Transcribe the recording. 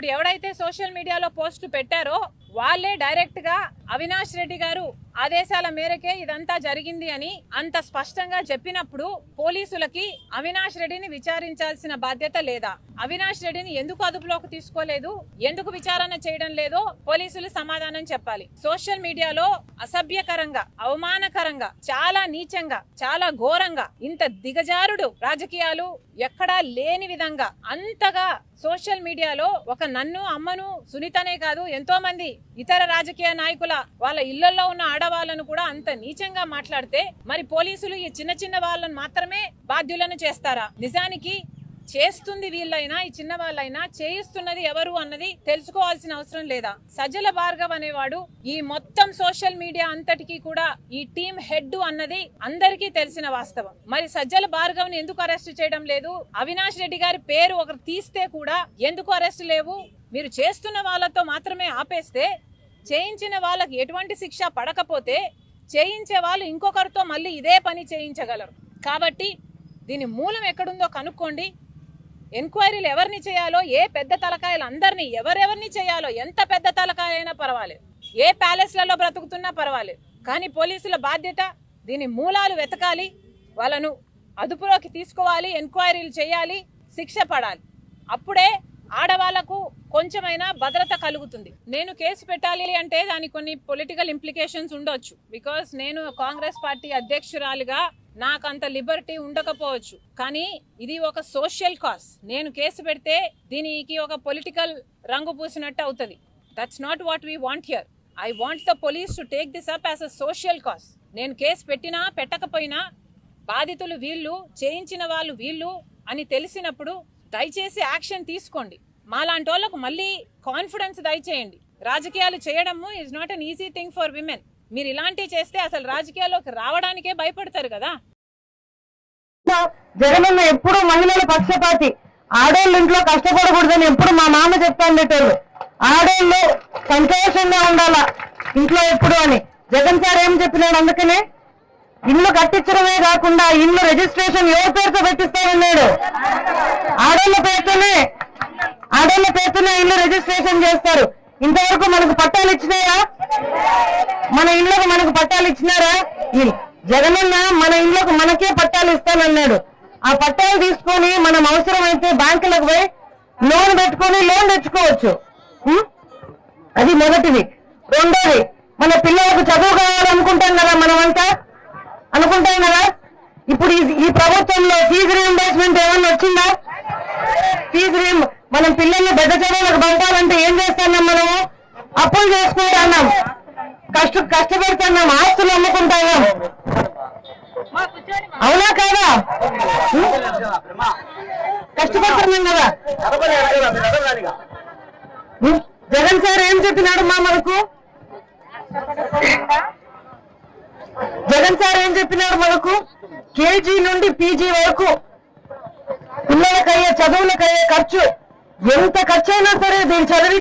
ఇప్పుడు ఎవరైతే సోషల్ మీడియాలో పోస్ట్ పెట్టారో వాళ్ళే డైరెక్ట్ గా అవినాష్ రెడ్డి గారు ఆదేశాల మేరకే ఇదంతా జరిగింది అని అంత స్పష్టంగా చెప్పినప్పుడు పోలీసులకి అవినాష్ రెడ్డిని విచారించాల్సిన బాధ్యత లేదా? అవినాష్ రెడ్డిని ఎందుకు అదుపులోకి తీసుకోలేదు, ఎందుకు విచారణ చేయడం లేదో పోలీసులు సమాధానం చెప్పాలి. సోషల్ మీడియాలో అసభ్యకరంగా, అవమానకరంగా, చాలా నీచంగా, చాలా ఘోరంగా, ఇంత దిగజారుడు రాజకీయాలు ఎక్కడా లేని విధంగా అంతగా సోషల్ మీడియాలో ఒక నన్ను, అమ్మను, సునీతనే కాదు ఎంతో మంది ఇతర రాజకీయ నాయకుల వాళ్ళ ఇళ్లలో ఉన్న ఆడవాళ్లను కూడా అంత నీచంగా మాట్లాడితే మరి పోలీసులు ఈ చిన్న చిన్న వాళ్ళని మాత్రమే బాధ్యులను చేస్తారా? నిజానికి చేస్తుంది వీళ్ళైనా, ఈ చిన్న వాళ్ళైనా చేయిస్తున్నది ఎవరు అన్నది తెలుసుకోవాల్సిన అవసరం లేదా? సజ్జల భార్గవ్ అనేవాడు ఈ మొత్తం సోషల్ మీడియా అంతటికి కూడా ఈ టీం హెడ్ అన్నది అందరికీ తెలిసిన వాస్తవం. మరి సజ్జల భార్గవ్ ని ఎందుకు అరెస్ట్ చేయడం లేదు? అవినాష్ రెడ్డి గారి పేరు ఒకరు తీస్తే కూడా ఎందుకు అరెస్ట్ లేవు? మీరు చేస్తున్న వాళ్ళతో మాత్రమే ఆపేస్తే, చేయించిన వాళ్ళకి ఎటువంటి శిక్ష పడకపోతే చేయించే వాళ్ళు ఇంకొకరితో మళ్ళీ ఇదే పని చేయించగలరు. కాబట్టి దీని మూలం ఎక్కడుందో కనుక్కోండి. ఎంక్వైరీలు ఎవరిని చేయాలో, ఏ పెద్ద తలకాయలు అందరినీ ఎవరెవరిని చేయాలో, ఎంత పెద్ద తలకాయ అయినా పర్వాలేదు, ఏ ప్యాలెస్లలో బ్రతుకుతున్నా పర్వాలేదు, కానీ పోలీసుల బాధ్యత దీని మూలాలు వెతకాలి, వాళ్ళను అదుపులోకి తీసుకోవాలి, ఎంక్వైరీలు చేయాలి, శిక్ష పడాలి. అప్పుడే ఆడవాళ్లకు కొంచెమైనా భద్రత కలుగుతుంది. నేను కేసు పెట్టాలి అంటే దానికి కొన్ని పొలిటికల్ ఇంప్లికేషన్స్ ఉండొచ్చు. బికాస్ నేను కాంగ్రెస్ పార్టీ అధ్యక్షురాలిగా నాకు అంత లిబర్టీ ఉండకపోవచ్చు. కానీ ఇది ఒక సోషల్ కాజ్. నేను కేసు పెడితే దీనికి ఒక పొలిటికల్ రంగు పూసినట్టు అవుతుంది. That's not what we want hear. I want the police to take this up as a social cause. నేను కేసు పెట్టినా పెట్టకపోయినా బాధితులు వీళ్ళు, చేయించిన వాళ్ళు వీళ్ళు అని తెలిసినప్పుడు దయచేసి యాక్షన్ తీసుకోండి. మాలాంటి వాళ్ళకు మళ్ళీ కాన్ఫిడెన్స్ దయచేయండి. రాజకీయాలు చేయడము is not an easy thing for women. మీరు ఇలాంటివి చేస్తే అసలు రాజకీయాల్లోకి రావడానికే భయపడతారు కదా. జగనన్న ఎప్పుడు మహిళల పక్షపాతి. ఆడోళ్ళు ఇంట్లో కష్టపడకూడదని ఎప్పుడు మా మామ చెప్తాండేటోళ్ళు. ఆడోళ్ళు సంతోషంగా ఉండాలా ఇంట్లో ఎప్పుడు అని జగన్ సార్ ఏం చెప్పినాడు? అందుకనే ఇల్లు కట్టించడమే కాకుండా ఇల్లు రిజిస్ట్రేషన్ ఎవరి పేరుతో పెట్టిస్తానన్నాడు. ఆడోళ్ళ పేరుతోనే ఇల్లు రిజిస్ట్రేషన్ చేస్తారు. ఇంతవరకు మనకు పట్టాలు ఇచ్చినారా? మన ఇళ్లకు మనకు పట్టాలు ఇచ్చినారా? జగనన్న మన ఇళ్లకు మనకే పట్టాలు ఇస్తానన్నాడు. ఆ పట్టాలు తీసుకొని మనం అవసరమైతే బ్యాంకులకు పోయి లోన్ పెట్టుకొని లోన్ తెచ్చుకోవచ్చు. అది మొదటిది. రెండోది, మన పిల్లలకు చదువు కావాలనుకుంటాం కదా, మనమంతా అనుకుంటాం కదా. ఇప్పుడు ఈ ప్రభుత్వంలో ఫీజు రీయింబర్స్మెంట్ ఏమన్నా వచ్చిందా? మనం పిల్లల్ని పెద్ద చదువులకు పంపాలంటే ఏం చేస్తున్నాం? మనము అప్పులు చేసుకుంటున్నాం, కష్టపెడుతున్నాం, ఆస్తులు అమ్ముకుంటున్నాం. అవునా కాదా? కష్టపడుతున్నాం కదా. జగన్ సార్ ఏం చెప్పినాడు మనకు? కేజీ నుండి పీజీ వరకు పిల్లలకయ్యే చదువులకయ్యే ఖర్చు ఎంత ఖర్చు అయినా సరే దీన్ని చదివి